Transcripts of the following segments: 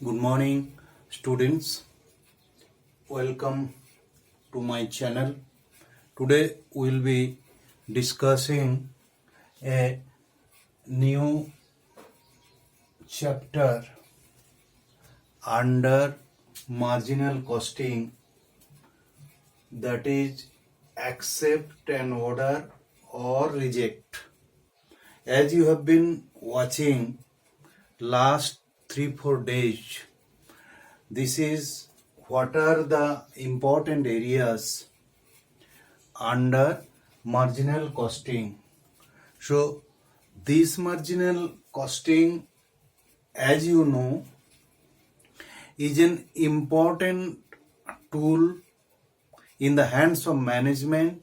Good morning, students. Welcome to my channel. Today we will be discussing a new chapter under marginal costing, that is accept an order or reject. As you have been watching last 3-4 days, this is what are the important areas under marginal costing. So this marginal costing, as you know, is an important tool in the hands of management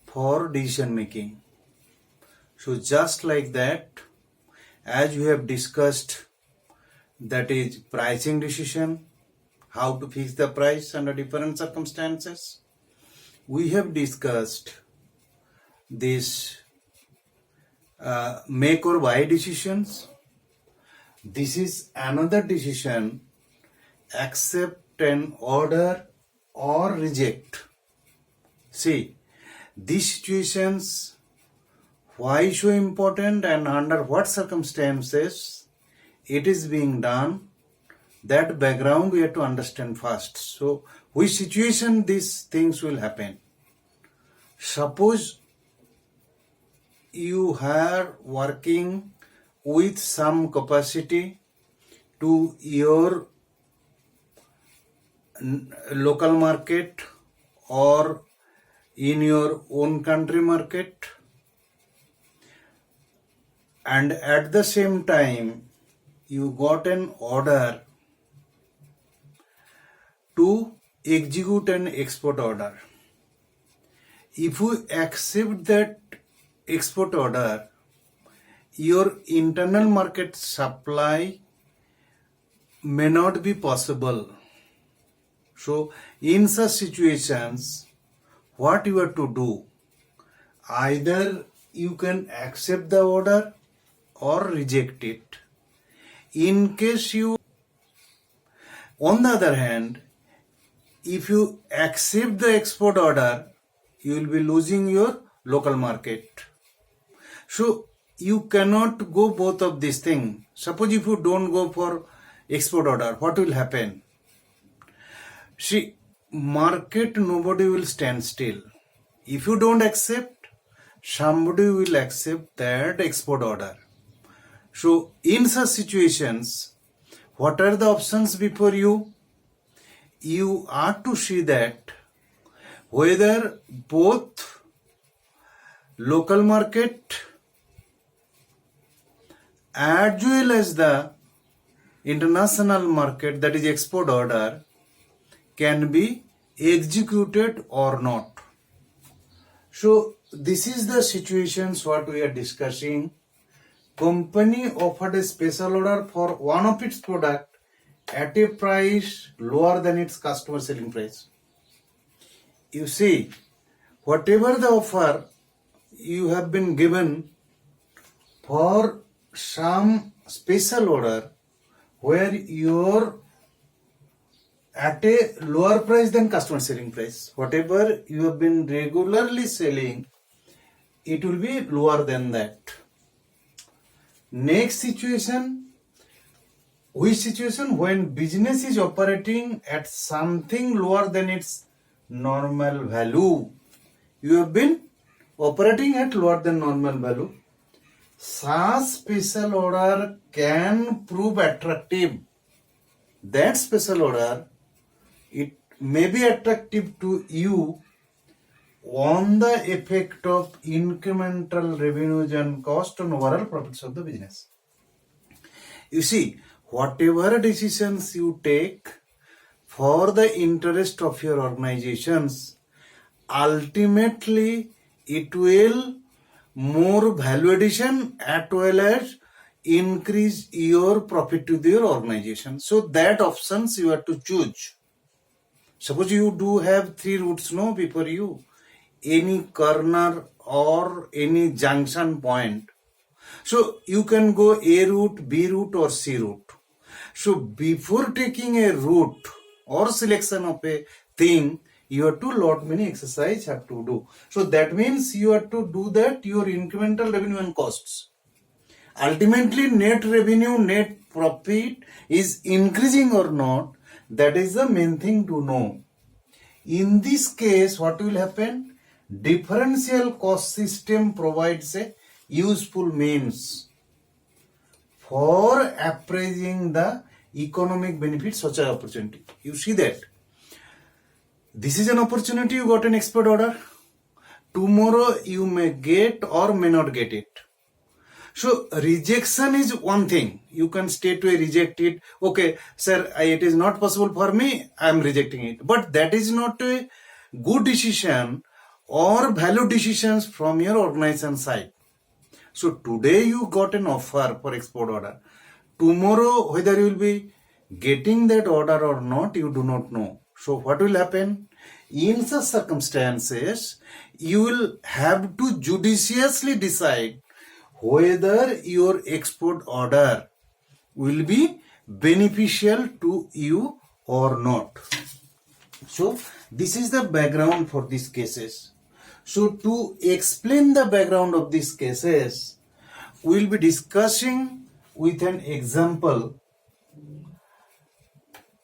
for decision making. So just like that, as we have discussed, that is pricing decision, how to fix the price under different circumstances. We have discussed this make or buy decisions. This is another decision, accept an order or reject. See, these situations, why so important and under what circumstances it is being done, that background we have to understand first. So which situation these things will happen? Suppose you are working with some capacity to your local market or in your own country market, and at the same time you got an order to execute an export order. If you accept that export order, your internal market supply may not be possible. So in such situations, what you have to do? Either you can accept the order or reject it. In case you, on the other hand, if you accept the export order, you will be losing your local market. So you cannot go both of these things. Suppose if you don't go for export order, what will happen? See, market, nobody will stand still. If you don't accept, somebody will accept that export order. So in such situations, what are the options before you? You are to see that whether both local market as well as the international market, that is export order, can be executed or not. So this is the situations what we are discussing. Company offered a special order for one of its product at a price lower than its customer selling price. You see, whatever the offer you have been given for some special order where you're at a lower price than customer selling price, whatever you have been regularly selling, it will be lower than that. Next situation, which situation? When business is operating at something lower than its normal value. You have been operating at lower than normal value. Such special order can prove attractive. That special order, it may be attractive to you on the effect of incremental revenues and cost on overall profits of the business. You see, whatever decisions you take for the interest of your organizations, ultimately it will more value addition as well as increase your profit to your organization. So that options you have to choose. Suppose you do have 3 routes before you, any corner or any junction point. So you can go A route, B route or C route. So before taking a route or selection of a thing, you have to lot many exercise have to do. So that means you have to do that your incremental revenue and costs. Ultimately, net revenue, net profit is increasing or not. That is the main thing to know. In this case, what will happen? Differential cost system provides a useful means for appraising the economic benefits such an opportunity. You see that? This is an opportunity, you got an export order. Tomorrow you may get or may not get it. So rejection is one thing. You can state to reject it. Okay, sir, it is not possible for me. I am rejecting it. But that is not a good decision or valid decisions from your organization side. So today you got an offer for export order. Tomorrow whether you will be getting that order or not, you do not know. So what will happen? In such circumstances, you will have to judiciously decide whether your export order will be beneficial to you or not. So this is the background for these cases. So to explain the background of these cases, we will be discussing with an example.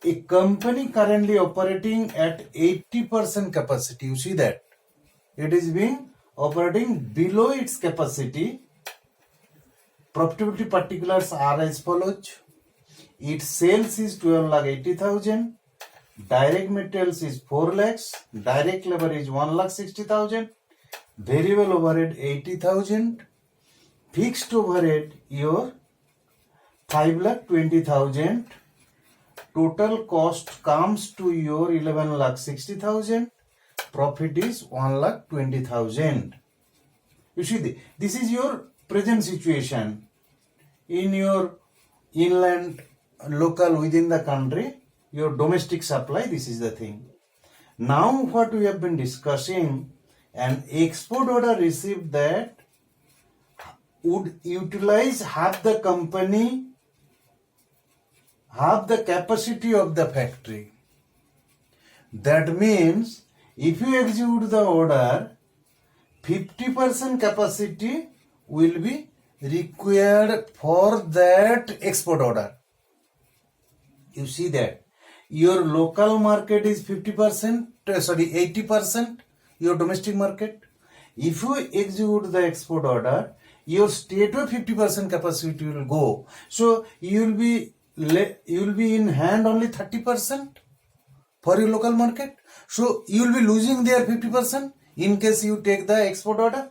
A company currently operating at 80% capacity, you see that it is being operating below its capacity. Profitability particulars are as follows. Its sales is 12,80,000. Direct materials is 4 lakhs. Direct labor is 1,60,000. Variable overhead 80,000. Fixed overhead your 5,20,000. Total cost comes to your 11,60,000. Profit is 1,20,000. You see, this is your present situation in your inland, local, within the country, your domestic supply. This is the thing. Now what we have been discussing, an export order received that would utilize half the company, half the capacity of the factory. That means if you execute the order, 50% capacity will be required for that export order. You see that your local market is 80%, your domestic market. If you execute the export order, your state of 50% capacity will go. So you will be in hand only 30% for your local market. So you will be losing there 50% in case you take the export order.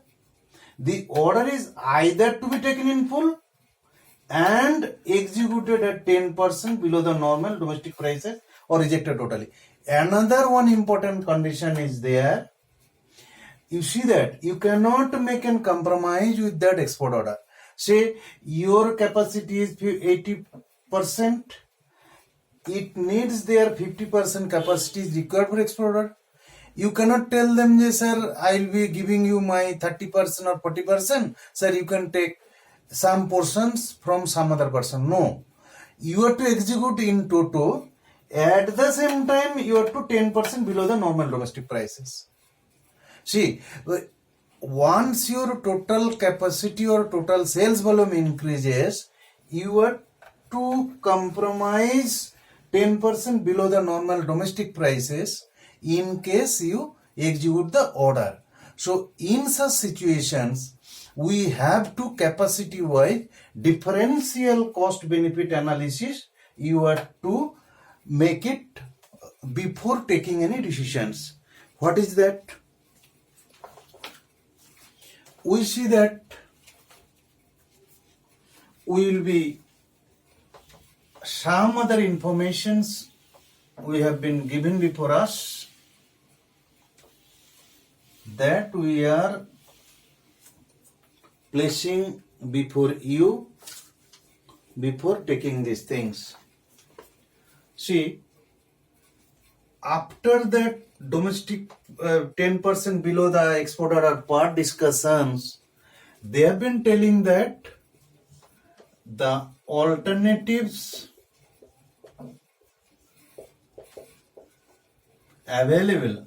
The order is either to be taken in full and executed at 10% below the normal domestic prices or rejected totally. Another one important condition is there. You see that you cannot make a compromise with that export order. Say your capacity is 80%. It needs their 50% capacity is required for export order. You cannot tell them, sir, I will be giving you my 30% or 40%. Sir, you can take some portions from some other person. No. You have to execute in toto. At the same time, you have to 10% below the normal domestic prices. See, once your total capacity or total sales volume increases, you have to compromise 10% below the normal domestic prices in case you execute the order. So in such situations, we have to capacity wise differential cost benefit analysis. You have to make it before taking any decisions. What is that? We see that we will be some other informations we have been given before us that we are placing before you before taking these things. See, after that domestic 10% below the export order part discussions, they have been telling that the alternatives available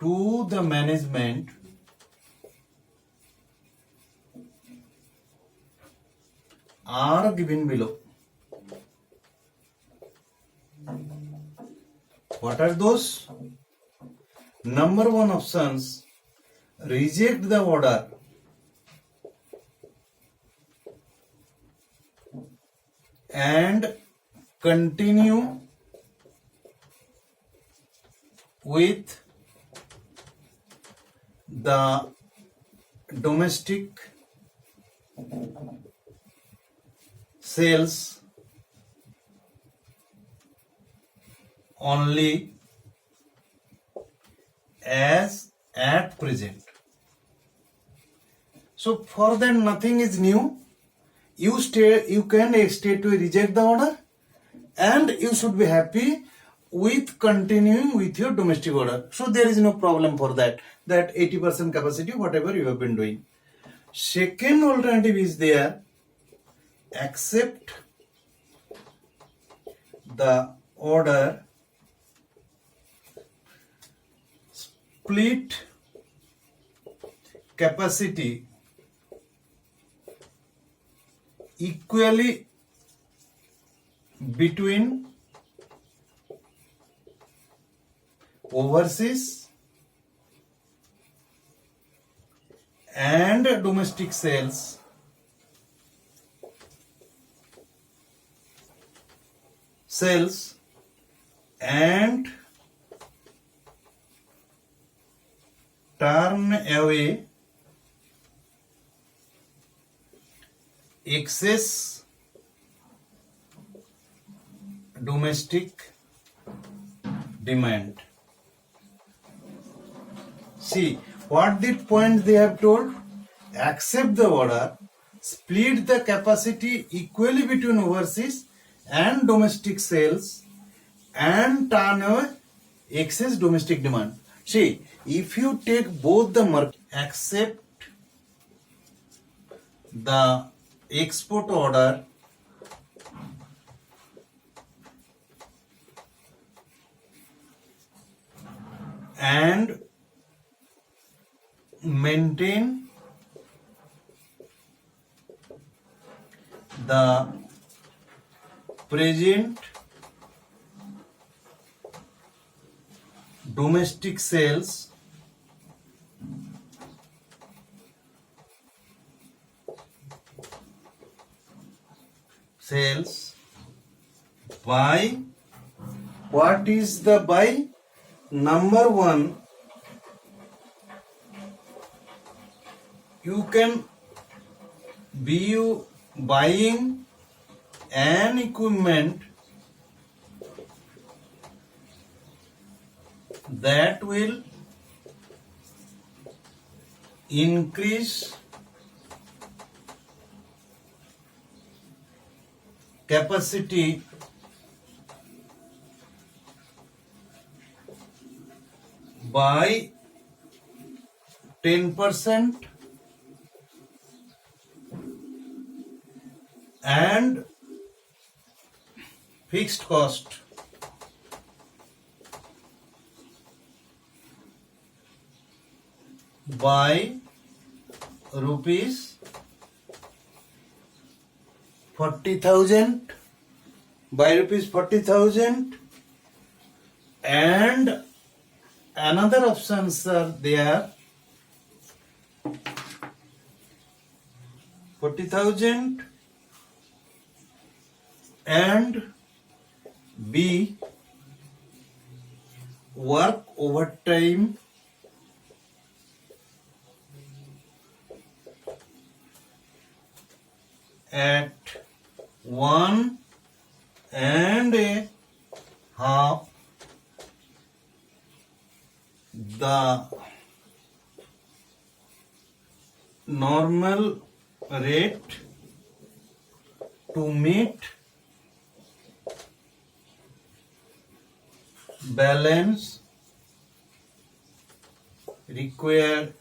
to the management are given below. What are those? Number one options: reject the order, and continue with the domestic sales only as at present. So for that nothing is new. You can stay to reject the order, and you should be happy with continuing with your domestic order. So there is no problem for that 80% capacity whatever you have been doing. Second alternative is there: accept the order, split capacity equally between overseas and domestic sales, and turn away excess domestic demand. See what the point they have told: accept the order, split the capacity equally between overseas and domestic sales, and turn away excess domestic demand. See, if you take both the market, accept the export order and maintain the present domestic sales by, what is the by? Number one, you can be buying an equipment that will increase capacity by 10% and fixed cost by rupees 40,000 and another options are there: 40,000 and B, work overtime at 1.5 the normal rate to meet balance required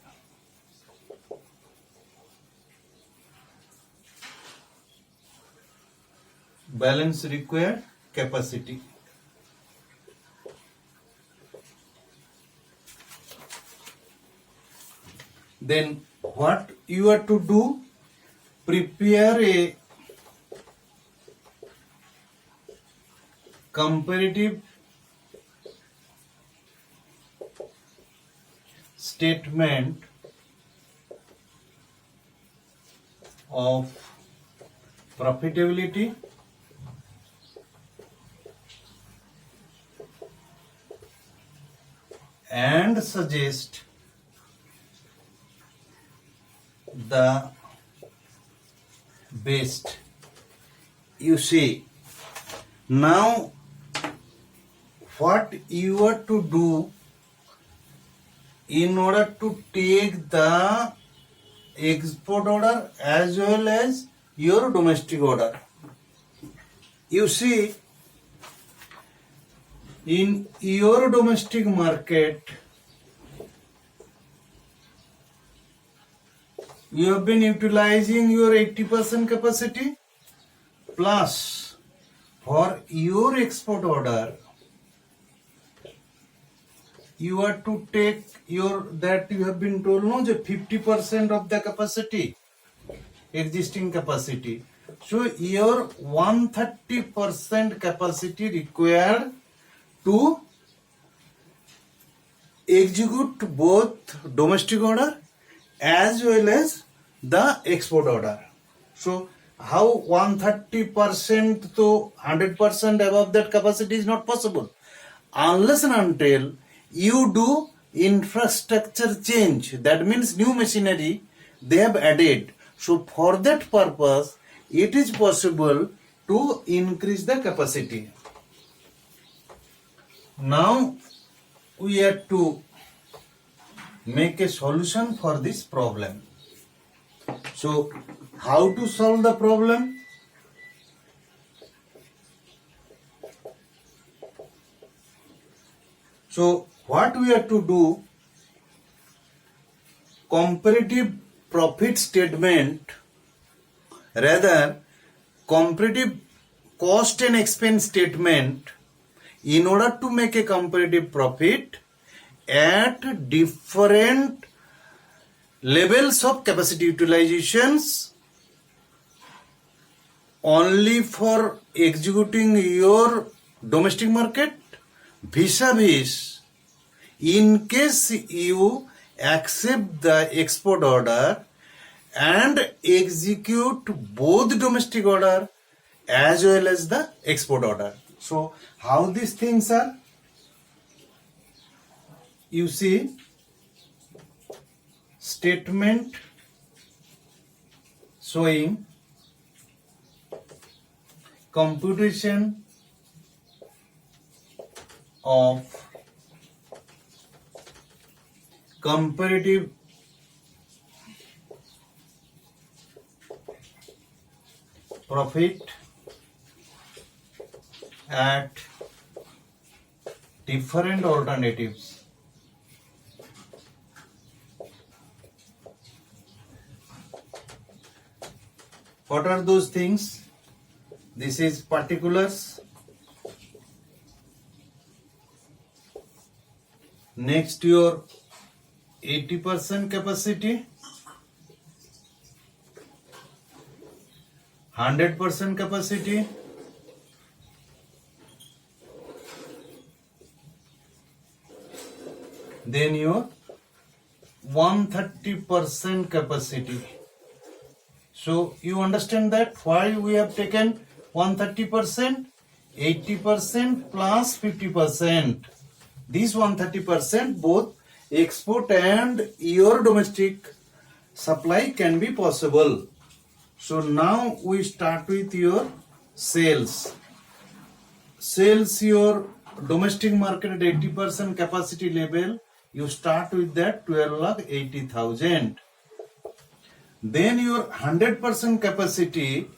capacity. Then what you are to do? Prepare a comparative statement of profitability and suggest the best. You see, now what you are to do in order to take the export order as well as your domestic order. You see, in your domestic market, you have been utilizing your 80% capacity, plus for your export order you are to take your, that you have been told, no, the 50% of the capacity, existing capacity. So your 130% capacity required to execute both domestic order as well as the export order. So how 130% to 100% above that capacity is not possible unless and until you do infrastructure change. That means new machinery they have added. So for that purpose it is possible to increase the capacity. Now we have to make a solution for this problem. So how to solve the problem? So what we have to do, comparative profit statement, rather comparative cost and expense statement, in order to make a comparative profit at different levels of capacity utilizations only for executing your domestic market vis-a-vis in case you accept the export order and execute both domestic order as well as the export order. So how these things are? You see, statement showing computation of comparative profit at different alternatives. What are those things? This is particulars. Next, your 80% capacity, 100% capacity, then your 130% capacity. So you understand that why we have taken 130%, 80% plus 50%. This 130% both export and your domestic supply can be possible. So now we start with your sales. Sales, your domestic market at 80% capacity level, you start with that 12,80,000. Then your 100% capacity,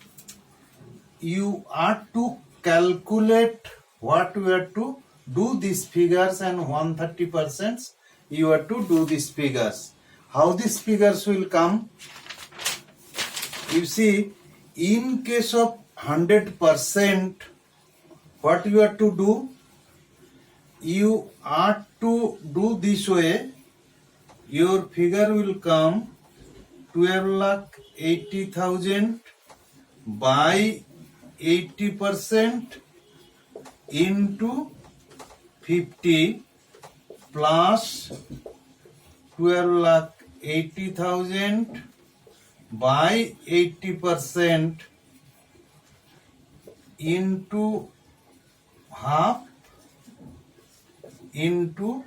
you are to calculate what you have to do these figures, and 130% you have to do these figures. How these figures will come? You see, in case of 100% what you are to do, you are to do this way. Your figure will come 12,80,000 by 80% into 50 plus 12,80,000 by 80% into half into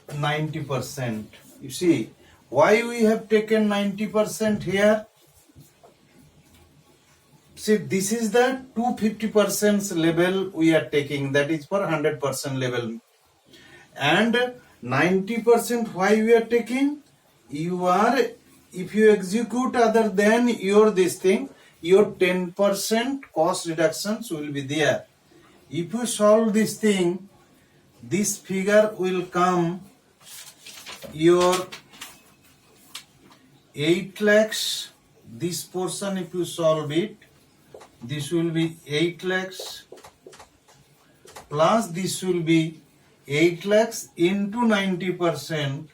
90%. You see why we have taken 90% here? See, this is the 250% level we are taking, that is for 100% level. And 90% why we are taking? If you execute other than your this thing, your 10% cost reductions will be there. If you solve this thing, this figure will come your 8 lakhs. This portion, if you solve it, this will be 8 lakhs plus this will be 8 lakhs into 90%.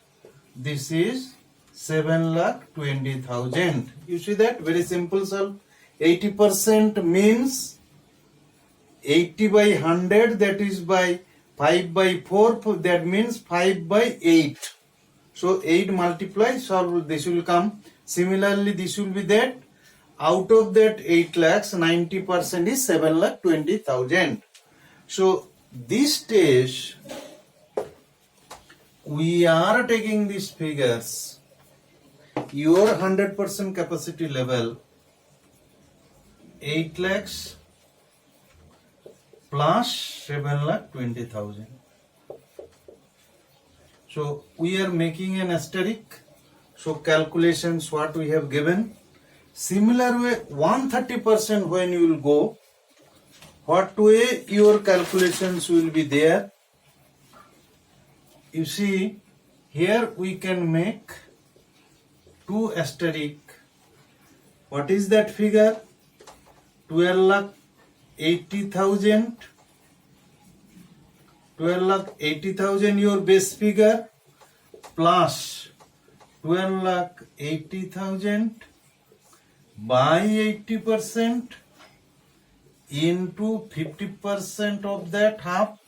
This is 7,20,000. You see that? Very simple solve. 80% means 80 by 100, that is by 5 by 4, that means 5 by 8. So 8 multiply, solve, this will come. Similarly, this will be that. Out of that 8 lakhs, 90% is 7,20,000. So this stage, we are taking these figures. Your 100% capacity level, 8 lakhs plus 7,20,000. So we are making an asterisk. So calculations what we have given. Similar way, 130% when you will go, what way your calculations will be there? You see, here we can make 2 asterisk. What is that figure? 12,80,000. 12,80,000 your base figure plus 12,80,000 by 80% into 50% of that half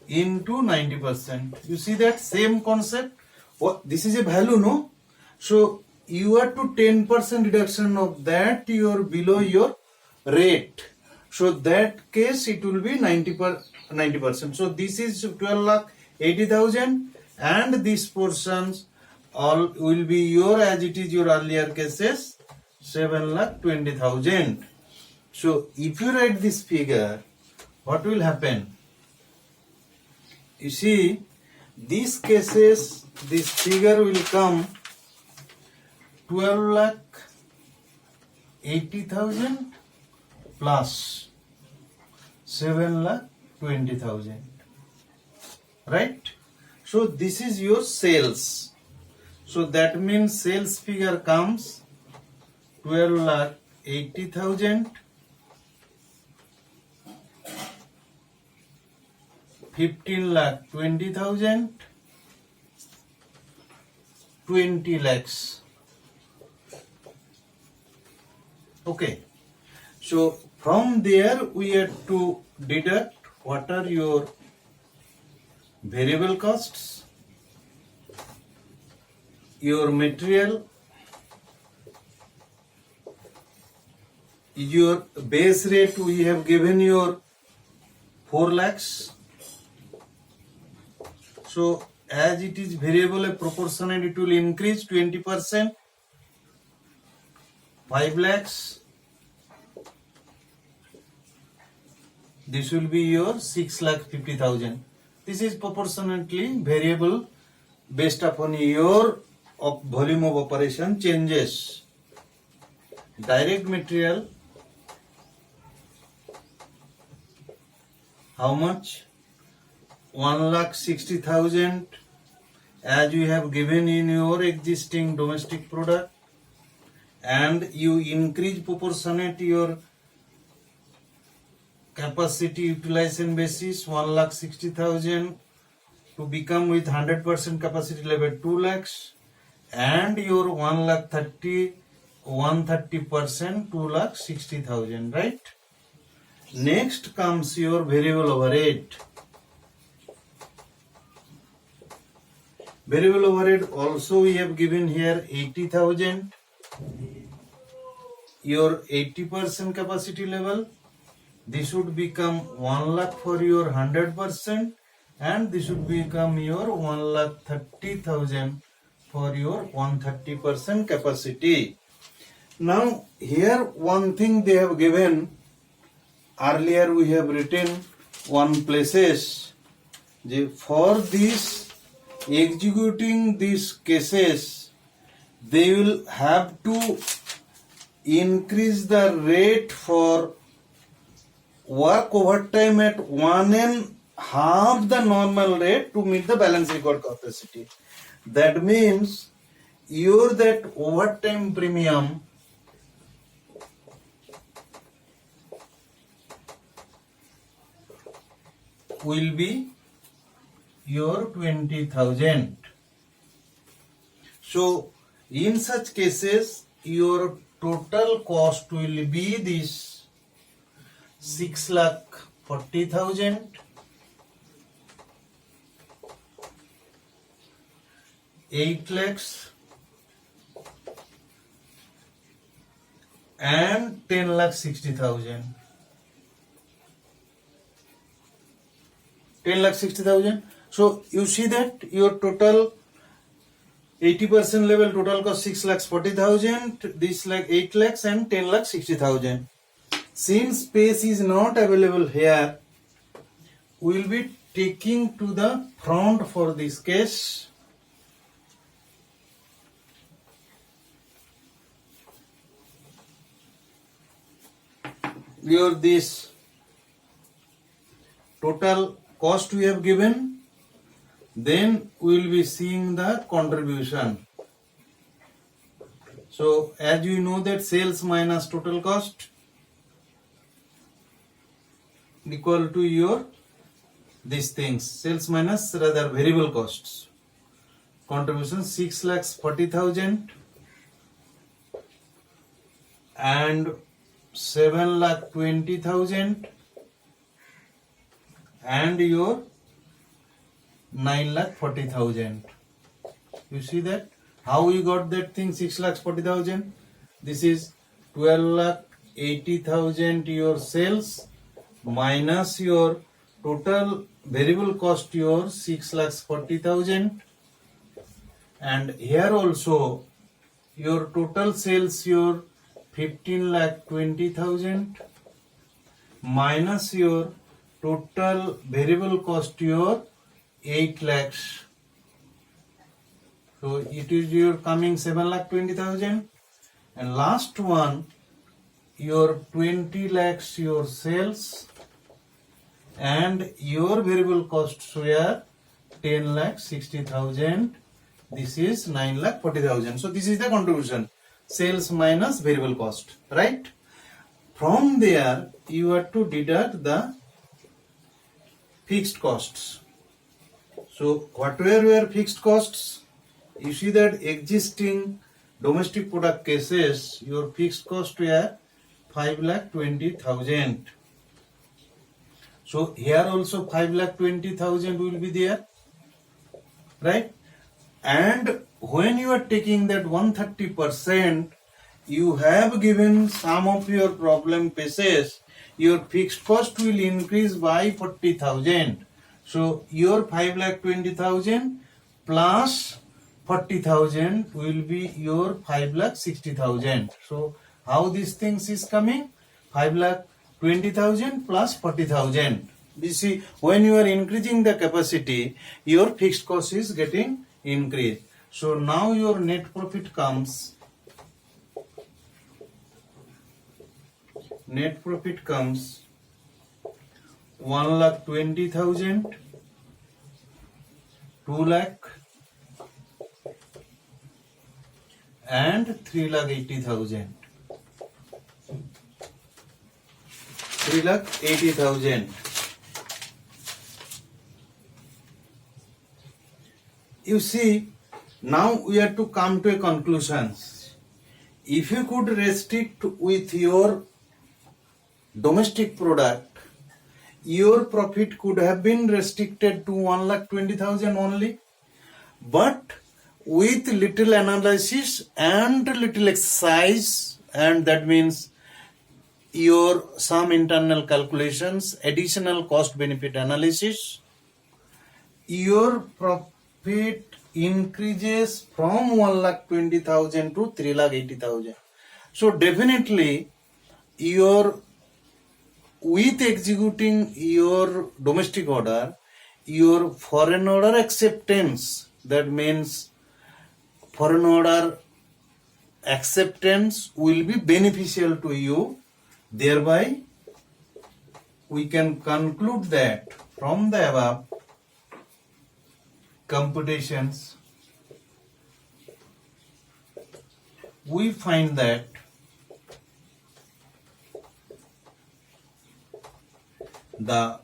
into 90%. You see that same concept? This is a value, no? So you are to 10% reduction of that, your below your rate. So that case it will be 90%. So this is 12,80,000 and these portions all will be your, as it is your earlier cases, 7,20,000. So if you write this figure, what will happen? You see, these cases, this figure will come 12,80,000 plus 7,20,000. Right? So this is your sales. So that means sales figure comes 12,80,000, 15,20,000, 20 lakhs. Okay. So from there we have to deduct what are your variable costs, your material, your base rate we have given your 4 lakhs. So as it is variable a proportionate, it will increase 20%, 5 lakhs. This will be your 6,50,000. This is proportionately variable based upon your volume of operation changes. Direct material, how much? 1,60,000 as you have given in your existing domestic product, and you increase proportionate your capacity utilization basis 1,60,000 to become with 100% capacity level 2 lakhs, and your 130% 2,60,000, right? Next comes your variable overhead. Variable overhead also we have given here 80,000. Your 80% capacity level, this would become 1 lakh for your 100%, and this would become your 1,30,000 for your 130% capacity. Now here one thing they have given, earlier we have written one places, for this executing these cases they will have to increase the rate for work overtime at 1.5 the normal rate to meet the balance required capacity. That means your that overtime premium will be your 20,000. So in such cases your total cost will be this 6,40,000, 8 lakhs, and 10,60,000. 10,60,000. So you see that your total 80% level total cost 6,40,000, this like 8 lakhs and 10,60,000. Since space is not available here, we will be taking to the front for this case. Your this total cost we have given, then we will be seeing the contribution. So as you know that sales minus total cost equal to your these things, sales minus rather variable costs. Contribution 6,40,000 and 7,20,000 and your 9,40,000. You see that how we got that thing 6,40,000? This is 12,80,000 your sales minus your total variable cost your 6,40,000, and here also your total sales your 15,20,000 minus your total variable cost your 8 lakhs. So it is your coming 7,20,000, and last one your 20 lakhs your sales and your variable costs were 10,60,000. This is 9,40,000. So this is the contribution, sales minus variable cost, right? From there you have to deduct the fixed costs. So what were fixed costs? You see that existing domestic product cases, your fixed cost were 5,20,000. So here also 5,20,000 will be there, right? And when you are taking that 130%, you have given some of your problem cases, your fixed cost will increase by 40,000. So your 5,20,000 plus 40,000 will be your 5,60,000. So how these things is coming? 5,20,000 plus 40,000. You see, when you are increasing the capacity, your fixed cost is getting increased. So now your net profit comes. Net profit comes 1,20,000, 2 lakh, and 3,80,000. 3,80,000. You see, now we have to come to a conclusion. If you could restrict with your domestic product, your profit could have been restricted to 1,20,000 only. But with little analysis and little exercise, and that means your some internal calculations, additional cost benefit analysis, your profit increases from 1,20,000 to 3,80,000. So definitely your with executing your domestic order, your foreign order acceptance, that means foreign order acceptance will be beneficial to you. Thereby, we can conclude that from the above computations, we find that the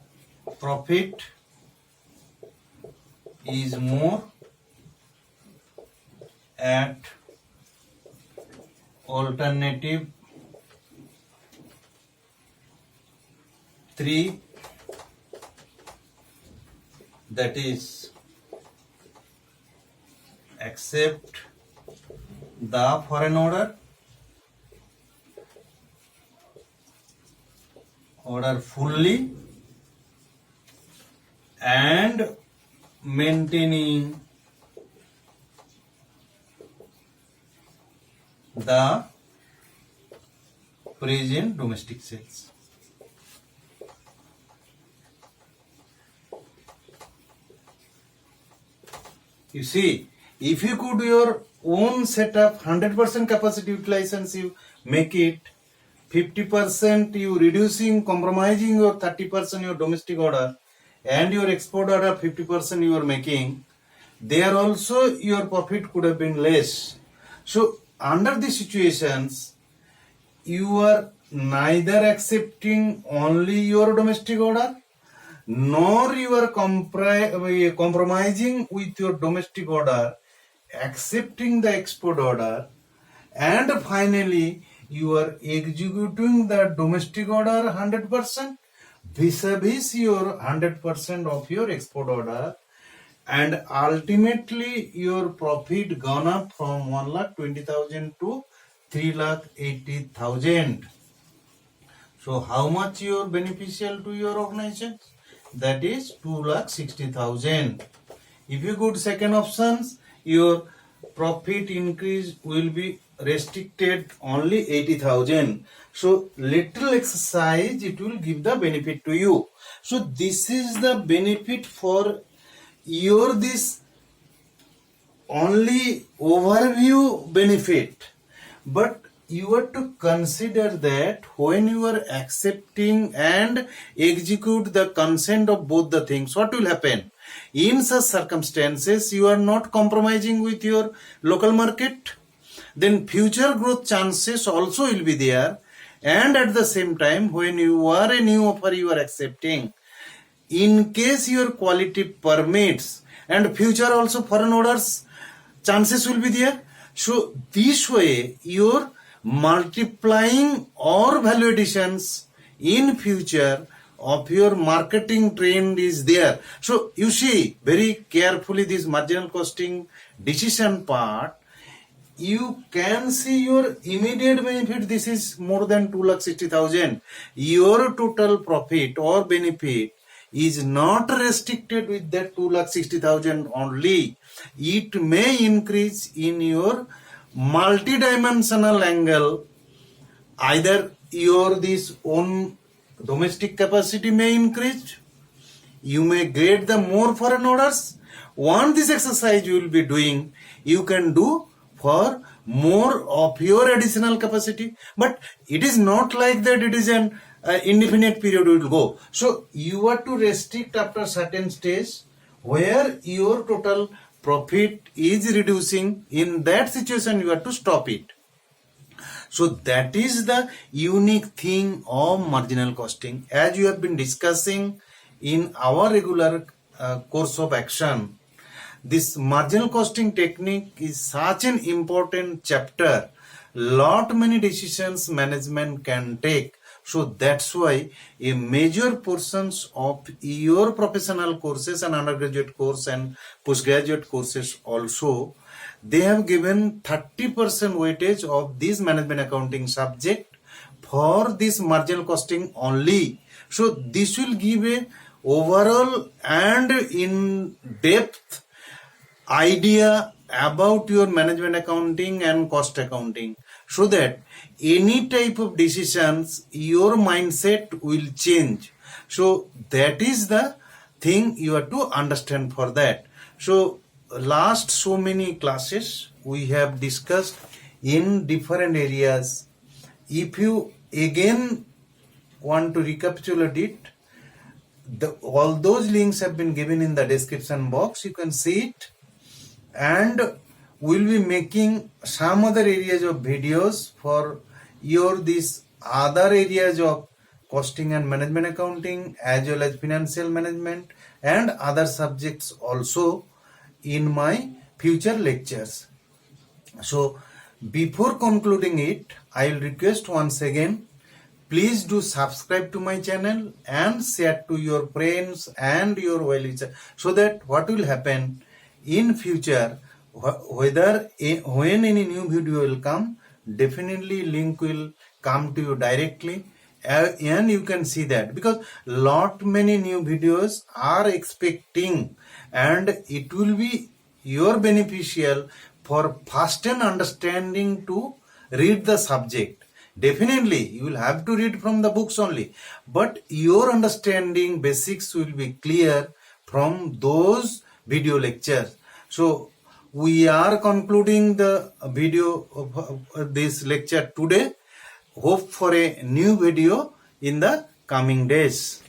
profit is more at alternative 3, that is accept the foreign order fully and maintaining the present domestic sales. You see, if you could your own setup 100% capacity utilization, you make it 50%, you reducing, compromising your 30% your domestic order and your export order 50% you are making, there also your profit could have been less. So under these situations, you are neither accepting only your domestic order, nor you are compromising with your domestic order, accepting the export order, and finally you are executing the domestic order 100% vis-a-vis your 100% of your export order, and ultimately your profit gone up from 1,20,000 to 3,80,000. So how much you are beneficial to your organization? That is 2,60,000. If you go to second options, your profit increase will be restricted only 80,000. So little exercise, it will give the benefit to you. So this is the benefit for your this only overview benefit. But you have to consider that when you are accepting and execute the consent of both the things, what will happen? In such circumstances, you are not compromising with your local market. Then future growth chances also will be there. And at the same time, when you are a new offer you are accepting, in case your quality permits and future also foreign orders chances will be there. So this way your multiplying or value additions in future of your marketing trend is there. So you see very carefully this marginal costing decision part, you can see your immediate benefit. This is more than 2,60,000. Your total profit or benefit is not restricted with that 2,60,000 only. It may increase in your multi-dimensional angle. Either your this own domestic capacity may increase, you may get the more foreign orders. Once this exercise you will be doing, you can do for more of your additional capacity. But it is not like that it is an indefinite period will go. So you have to restrict after certain stage where your total profit is reducing. In that situation you have to stop it. So that is the unique thing of marginal costing. As you have been discussing in our regular course of action, this marginal costing technique is such an important chapter. Lot many decisions management can take. So that's why a major portions of your professional courses and undergraduate course and postgraduate courses also, they have given 30% weightage of this management accounting subject for this marginal costing only. So this will give a overall and in depth idea about your management accounting and cost accounting, so that any type of decisions your mindset will change. So that is the thing you have to understand for that. So last so many classes we have discussed in different areas. If you again want to recapitulate it, all those links have been given in the description box. You can see it, and we'll be making some other areas of videos for your these other areas of costing and management accounting, as well as financial management and other subjects also in my future lectures. So before concluding it, I will request once again, please do subscribe to my channel and share to your friends and your well-wishers, so that what will happen in future, whether when any new video will come, definitely link will come to you directly, and you can see that, because lot many new videos are expecting, and it will be your beneficial for first and understanding to read the subject. Definitely you will have to read from the books only, but your understanding basics will be clear from those video lectures. So we are concluding the video of this lecture today. Hope for a new video in the coming days.